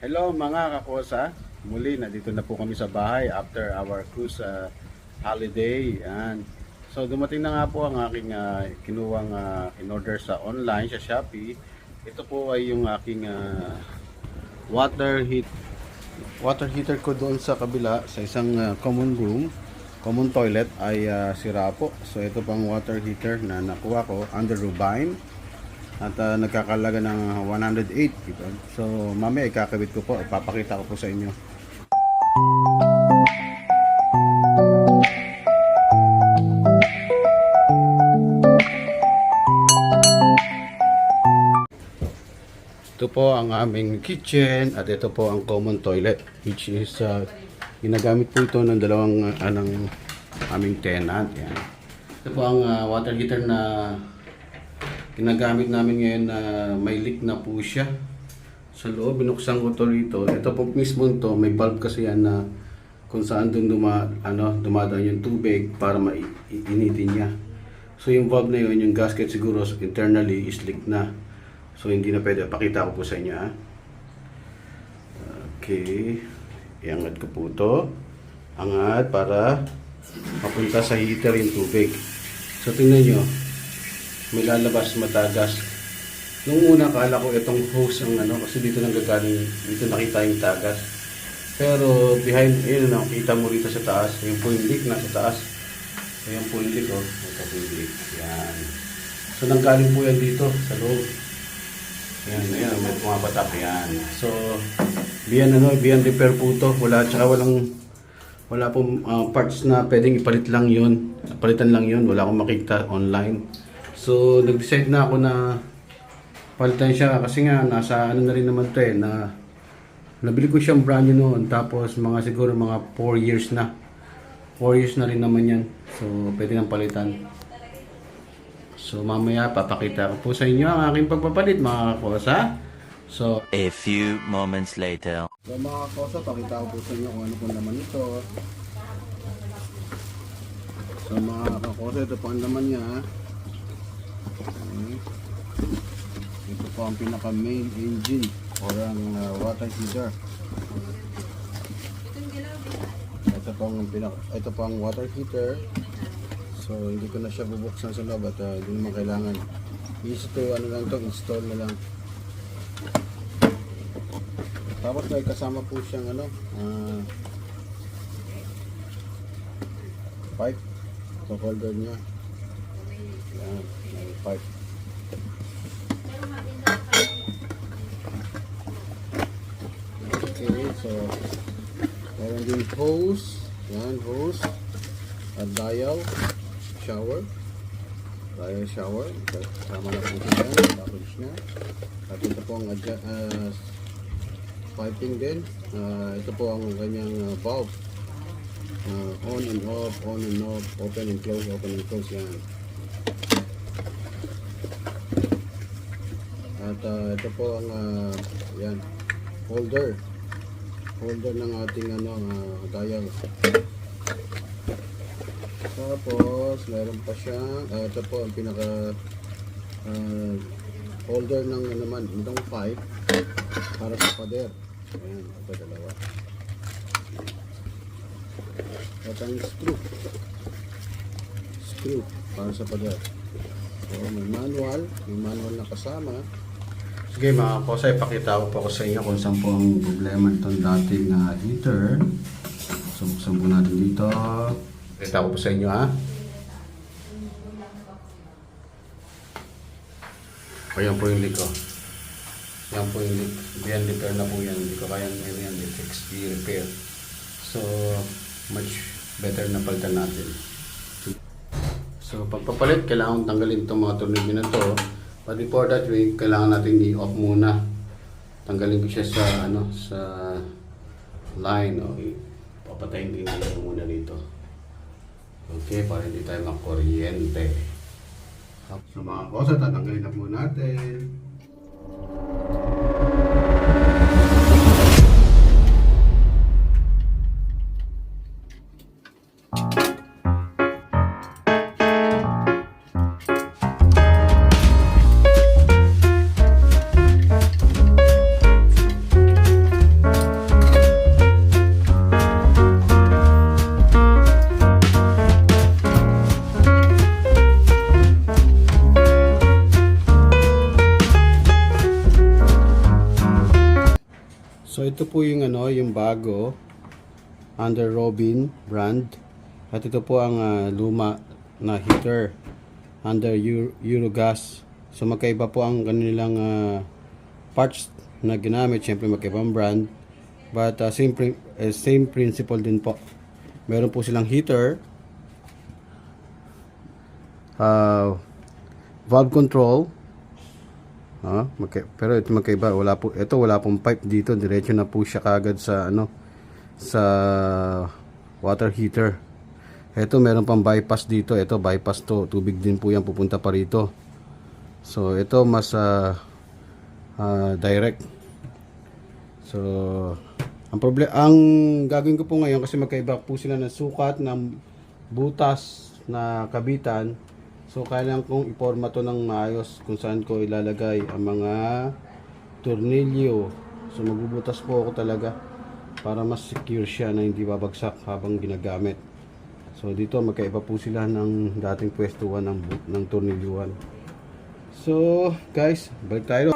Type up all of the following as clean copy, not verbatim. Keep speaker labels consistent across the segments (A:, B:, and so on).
A: Hello mga kakosa, muli nandito na po kami sa bahay after our cruise holiday. Yan. So dumating na nga po ang aking kinuwang in-order sa online sa Shopee. Ito po ay yung aking water heater ko doon sa kabila sa isang common toilet ay sira po. So ito pang water heater na nakuha ko under Rubine. At nagkakalaga ng 108, diba? So mamaya ikakabit ko po, ipapakita ko po sa inyo. Ito po ang aming kitchen at ito po ang common toilet, which is ginagamit po ito ng dalawang aming tenant. Yan. Ito po ang water heater na ginagamit namin ngayon na may leak na po siya sa loob. Binuksan ko to rito. Ito po mismo to, may valve kasi yan na kung saan dun dumadaan yung tubig para mainitin niya. So yung valve na yun, yung gasket siguro internally is leak na. So hindi na pwede. Pakita ko po sa inyo ha. Okay. Iangat ko po to. Angat para mapunta sa heater yung tubig. So tingnan nyo. May lalabas matagas. Nung una akala ko itong hose ang kasi dito nanggagaling, dito nakita yung tagas. Pero behind, yun nakita mo rito sa taas, yung po yung leak nasa taas. Ayan po yung leak, ito po yung leak. Yan. So nanggaling po yan dito sa loob. Yan, may pumapatak yan. So beyond repair po ito. Wala pong parts na pwedeng ipalit lang yun. Palitan lang yun, wala akong makita online. So, nag-decide na ako na palitan siya kasi nga nasa na rin naman to na nabili ko siyang brand new noon tapos siguro mga 4 years na. 4 years na rin naman yan. So, pwede nang palitan. So, mamaya papakita ko po sa inyo ang aking pagpapalit mga kakosa. So,
B: a few moments later.
A: So, mga kakosa, pakita ko po sa inyo kung ano po naman ito. So, mga kakosa, ito po ang laman niya. Ito po ang pinaka main engine or ang water heater. Ito po ang water heater. So hindi ko na siya bubuksan sa loob at hindi naman kailangan. Install na lang. Tapos may kasama po siyang pipe. Ito holder niya. Yan, may pipe. Okay, so meron din hose. Yan, hose. At dial shower. Kasama na po siya. Package na. At ito po ang piping din. Ito po ang kanyang valve. On and off, open and close, yan. At ito po ang yan, holder ng ating dial. Tapos meron pa siyang ito po ang pinaka holder ng itong pipe para sa pader. Ayan, ito dalawa. At ang screw para sa pader. So, may manual na kasama. Sige mga kosa, ipakita ko po sa inyo kung saan po ang problema itong dating heater. So buksan po natin dito. Ipakita ko po sa inyo ha. Ayan po yung leak ko. Yan po yung leak. Beyond repair na po yan. Hindi ko kaya yan i-fix, i-repair. So much better na palitan natin. So pagpapalit, kailangan tanggalin itong mga tornilyo na to. But before that, kailangan natin i-off muna. Tanggalin ko siya sa line. Okay. Papatayin din natin muna dito. Okay, para hindi tayo makuryente. So mga kosa, tatanggalin na muna natin. So ito po yung ano, yung bago under Robin brand. At ito po ang luma na heater under Eurogas. So magkaiba po ang kanilang parts na ginamit. Siyempre magkaibang brand. But same principle din po. Meron po silang heater, valve control. Pero ito magkaiba, wala pong pipe dito, diretso na po siya kagad sa sa water heater. Ito meron pang bypass dito, ito bypass to, tubig din po yan pupunta pa rito. So ito mas direct. So ang gagawin ko po ngayon, kasi magkaiba po sila ng sukat ng butas na kabitan. So, kailangan kong iporma to ng maayos kung saan ko ilalagay ang mga tornilyo. So, magbubutas po ako talaga para mas secure siya na hindi babagsak habang ginagamit. So, dito magkaiba po sila ng dating pwestuhan ng tornilyuhan. So, guys, balik tayo.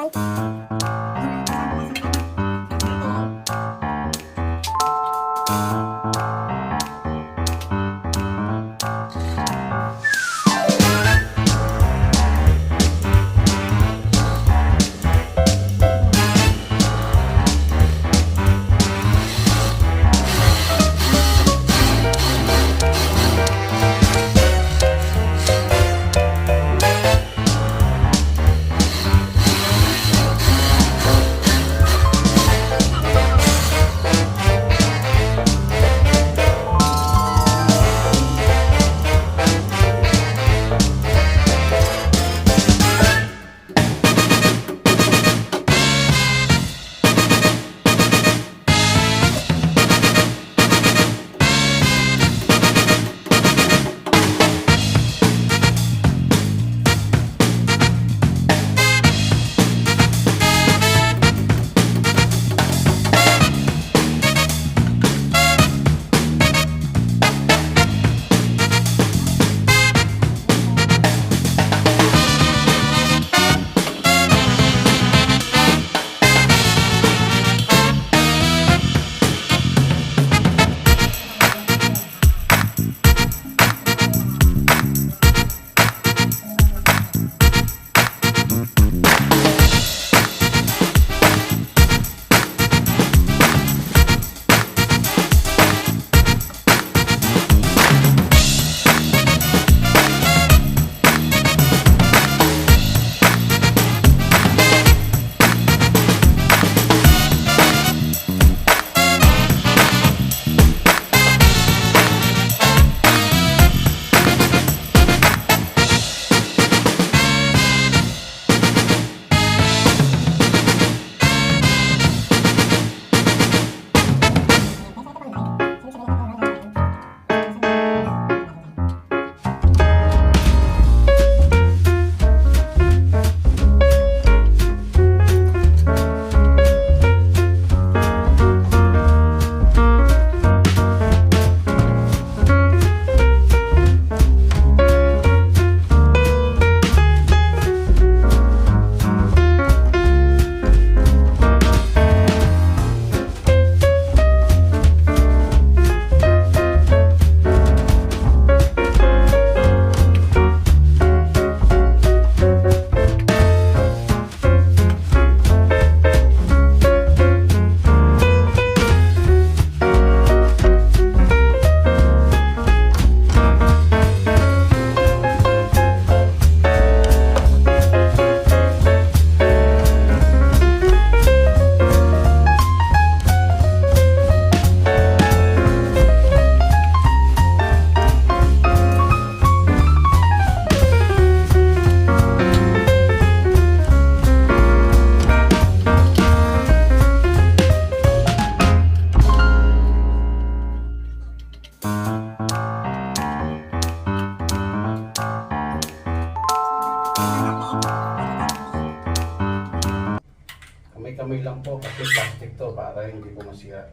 A: Kamay-kamay lang po kasi plastic to para hindi po masira.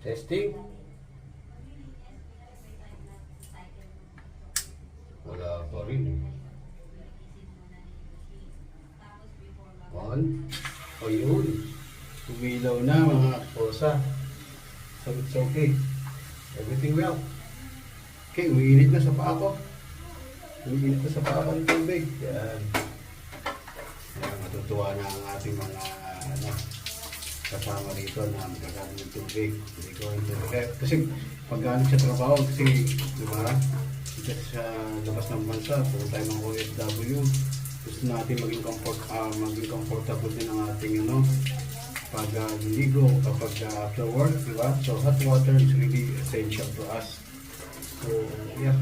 A: Testing. Wala pa rin. On. O yun. Umilaw na mga kosa. So it's okay. Everything well. Okay, umiinit na sa paa ko. Umiinit na sa paa ko ng tubig. Yan. Yan, matutuwa na ang ating mga kasama rito na magagamit ng tubig. Hindi ko ito. Kasi pag galing sa trabaho, kasi di ba? Dito sa labas ng bansa, kung tayo ng OFW, gusto natin maging comfortable din ang ating pag ligo kapag after work, di ba? So hot water is really essential to us. So yeah.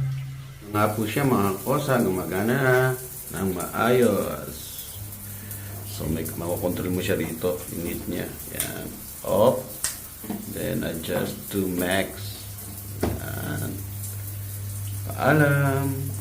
A: Nga po siya mga kosa, gumagana na ng maayos. So makokontrol mo siya rito, init niya. Yan. Off. Then adjust to max. Yan. Paalam.